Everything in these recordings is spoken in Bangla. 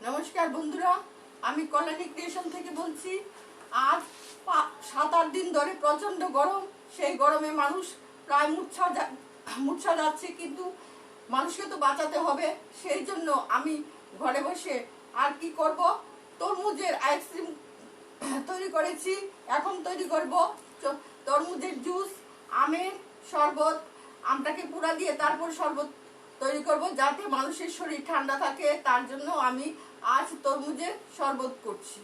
নমস্কার বন্ধুরা, আমি কল্যাণী ক্রিয়েশন থেকে বলছি। আজ 7-8 দিন ধরে প্রচণ্ড গরম। সেই গরমে মানুষ প্রায় মূর্ছা যাচ্ছে, কিন্তু মানুষকে তো বাঁচাতে হবে। সেই জন্য আমি ঘরে বসে আর কি করব, তরমুজের আইসক্রিম তৈরি করেছি। এখন তৈরি করব তরমুজের জুস, আমের শরবত। আমটাকে পুরা দিয়ে তারপর শরবত তৈরি করব, যাতে মানুষের শরীর ঠান্ডা থাকে। তার জন্য আমি আজ তরমুজের শরবত করছি।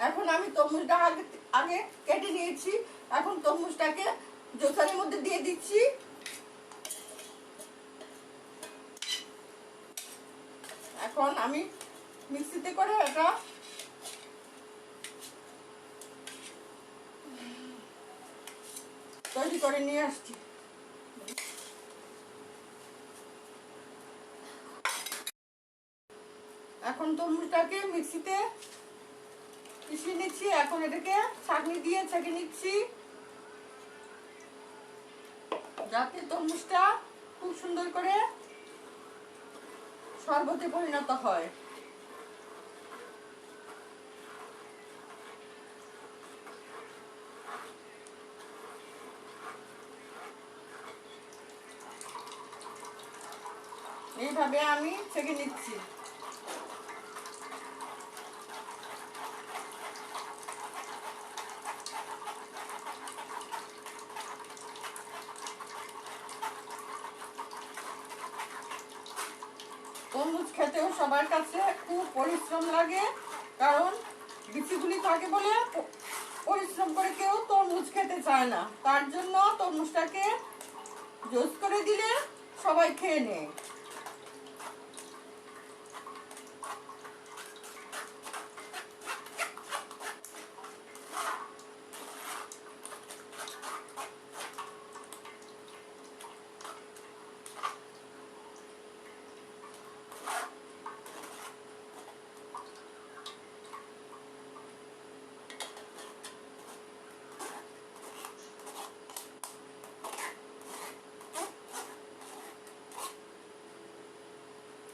এখন আমি তরমুজটা আগে কেটে নিয়েছি। এখন তরমুজটাকে জুসারের মধ্যে দিয়ে দিচ্ছি। এখন আমি মিক্সিতে করে এটা তৈরি করে নিয়ে আসছি। এখন তরমুজটাকে মিক্সিতে পিষিয়ে নিচ্ছি। এখন এটাকে ছাঁকনি দিয়ে ছেঁকে নিচ্ছি, যাতে তরমুজটা খুব সুন্দর করে শরবতে পরিণত হয়। এইভাবে আমি ছেঁকে নিচ্ছি। তরমুজ খেতেও সবার কাছে খুব পরিশ্রম লাগে, কারণ বিচিগুলি থাকে বলে পরিশ্রম করে কেউ তরমুজ খেতে চায় না। তার জন্য তরমুজটাকে জুস করে দিলে সবাই খেয়ে নেয়।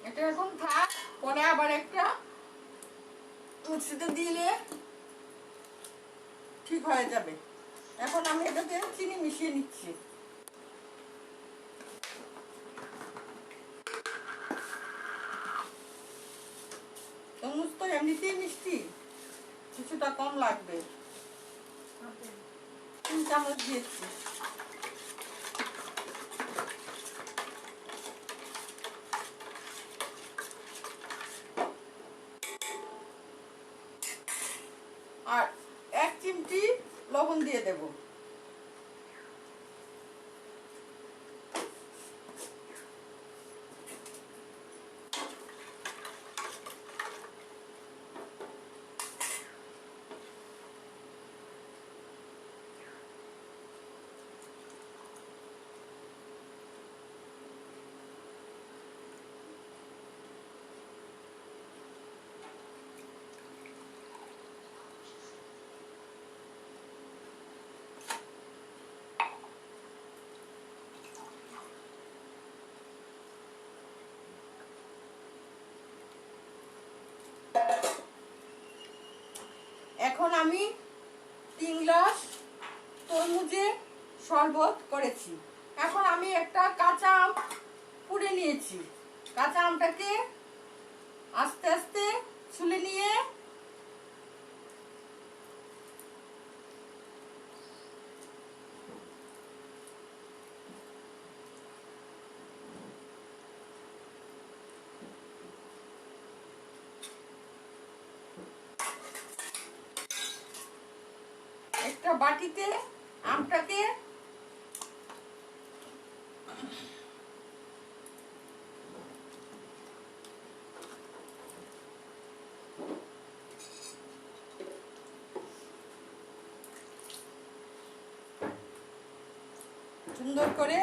এটা এখন থাক, পরে আবার একটা মিক্সিতে দিলে ঠিক হয়ে যাবে। এখন আমি এটাতে চিনি মিশিয়ে নিচ্ছি। তরমুজ তো এমনিতেই মিষ্টি, কিছুটা কম লাগবে। 3 চামচ দিয়েছি। আর 1 চিমটি লবণ দিয়ে দেব। এখন আমি 3 গ্লাস তরমুজের শরবত করেছি। এখন আমি একটা কাঁচা আম পুড়ে নিয়েছি। কাঁচা আমটাকে আস্তে আস্তে ছুলে নিয়ে একটা বাটিতে আমটাকে সুন্দর করে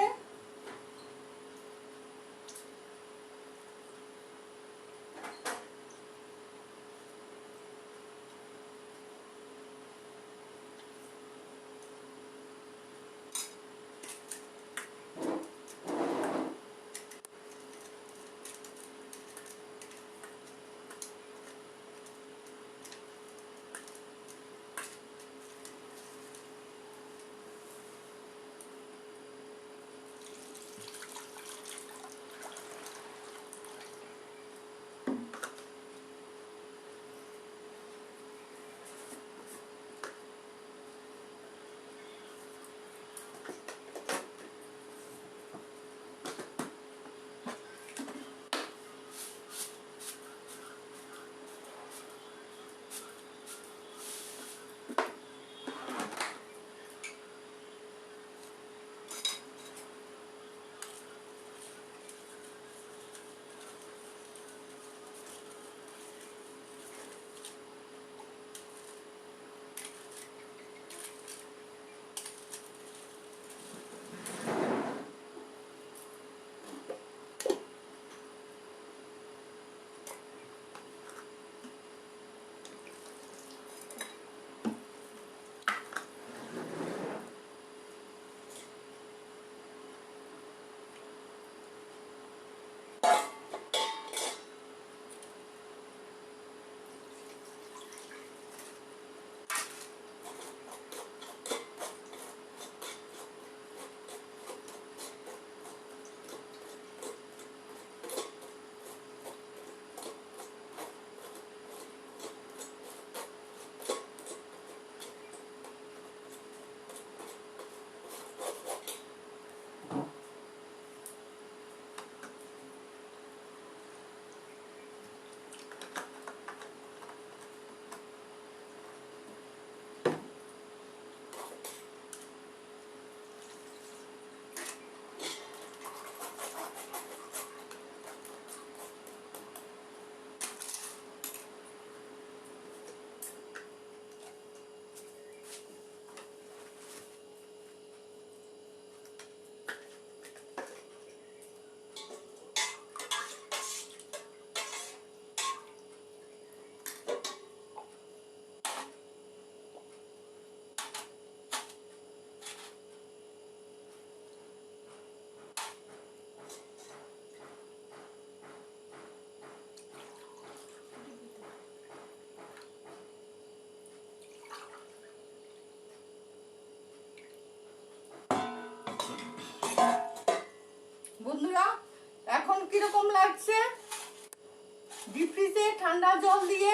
ঠান্ডা জল দিয়ে,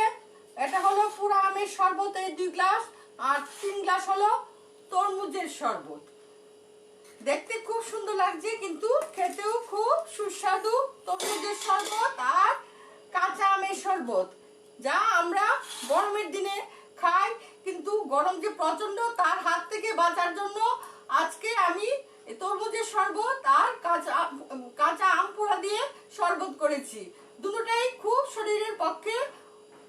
এটা হলো পুরো আমের শরবত, এই 2 গ্লাস, আর 3 গ্লাস হলো তরমুজের শরবত। দেখতে খুব সুন্দর লাগছে কিন্তু খেতেও খুব সুস্বাদু। তরমুজের শরবত আর কাঁচা আমের শরবত, যা আমরা গরমের দিনে খাই, কিন্তু গরম যে প্রচন্ড, তার হাত থেকে বাঁচার জন্য আজকে আমি তরমুজের শরবত আর কাঁচা আম পোড়া দিয়ে শরবত করেছি। দুটোটাই খুব শরীরের পক্ষে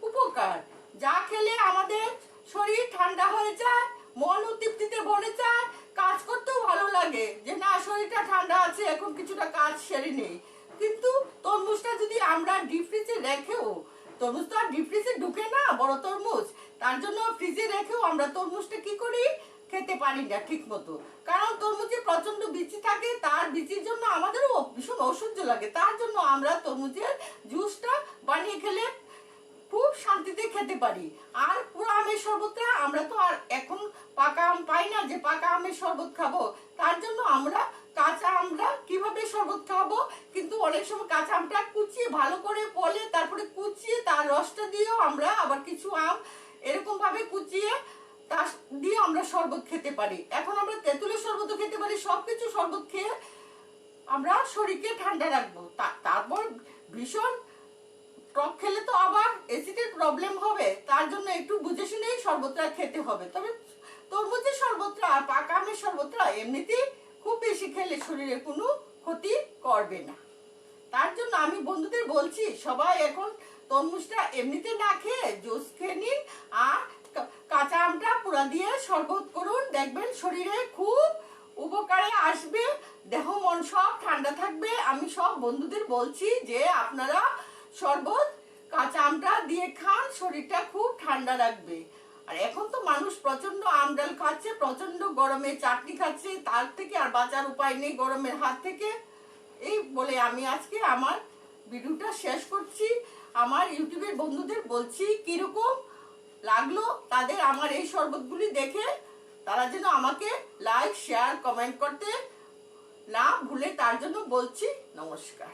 উপকার, যা খেলে আমাদের শরীর ঠান্ডা হয়ে যায়, মন তৃপ্তিতে ভরে যায়, কাজ করতেও ভালো লাগে যে না শরীরটা ঠান্ডা আছে, এখন কিছুটা কাজ সেরে নেই। কিন্তু তরমুজটা যদি আমরা ডিপ ফ্রিজে রেখেও, তরমুজ তো আর ডিপ ফ্রিজে ঢুকে না, বড় তরমুজ, তার জন্য ফ্রিজে রেখেও আমরা তরমুজটা কি করি, খেতে পারি না ঠিক মতো। কারণ তরমুজে প্রচন্ড বিচি থাকে, তার বিচির জন্য আমাদেরও ভীষণ অসহ্য লাগে। তার জন্য আমরা তরমুজের জুসটা বানিয়ে খেলে খুব শান্তিতে খেতে পারি। আর পুরো আমের শরবতটা আমরা তো আর এখন পাকা আম পাই না যে পাকা আমের শরবত খাবো, তার জন্য আমরা কাঁচা আমরা কিভাবে শরবত খাবো, কিন্তু অনেক সময় কাঁচা আমটা কুচিয়ে ভালো করে পলে, তারপরে কুচিয়ে তার রসটা দিয়েও আমরা আবার কিছু আম এরকম ভাবে কুচিয়ে তার দিয়ে আমরা শরবত খেতে পারি। এখন আমরা তেঁতুলের শরবতও খেতে পারি। সবকিছু শরবত খেয়ে আমরা শরীরকে ঠান্ডা রাখবো। তারপর ভীষণ টক খেলে তো আবার অ্যাসিডের প্রবলেম হবে, তার জন্য একটু বুঝে শুনেই শরবতটা খেতে হবে। তবে তরমুজের শরবতটা আর পাকা আমের শরবতটা এমনিতেই খুব বেশি খেলে শরীরে কোনো ক্ষতি করবে না। তার জন্য আমি বন্ধুদের বলছি, সবাই এখন তরমুজটা এমনিতে না খেয়ে জুস খেয়ে নিন, আর কাঁচা আমটা পুরা দিয়ে শরবত করুন, দেখবেন শরীরে খুব উপকারে আসবে, দেহ মন সব ঠান্ডা থাকবে। আমি সব বন্ধুদের বলছি যে আপনারা শরবত কাঁচা আমটা দিয়ে খান, শরীরটা খুব ঠান্ডা রাখবে। আর এখন তো মানুষ প্রচন্ড আম ডাল খাচ্ছে, প্রচন্ড গরমে চাটনি খাচ্ছে, তার থেকে আর বাঁচার উপায় নেই গরমের হাত থেকে। এই বলে আমি আজকে আমার ভিডিওটা শেষ করছি। আমার ইউটিউবের বন্ধুদের বলছি কিরকম লাগলো তাদের আমার এই শরবতগুলি দেখে, তারা যেন আমাকে লাইক শেয়ার কমেন্ট করতে না ভুলে, তার জন্য বলছি নমস্কার।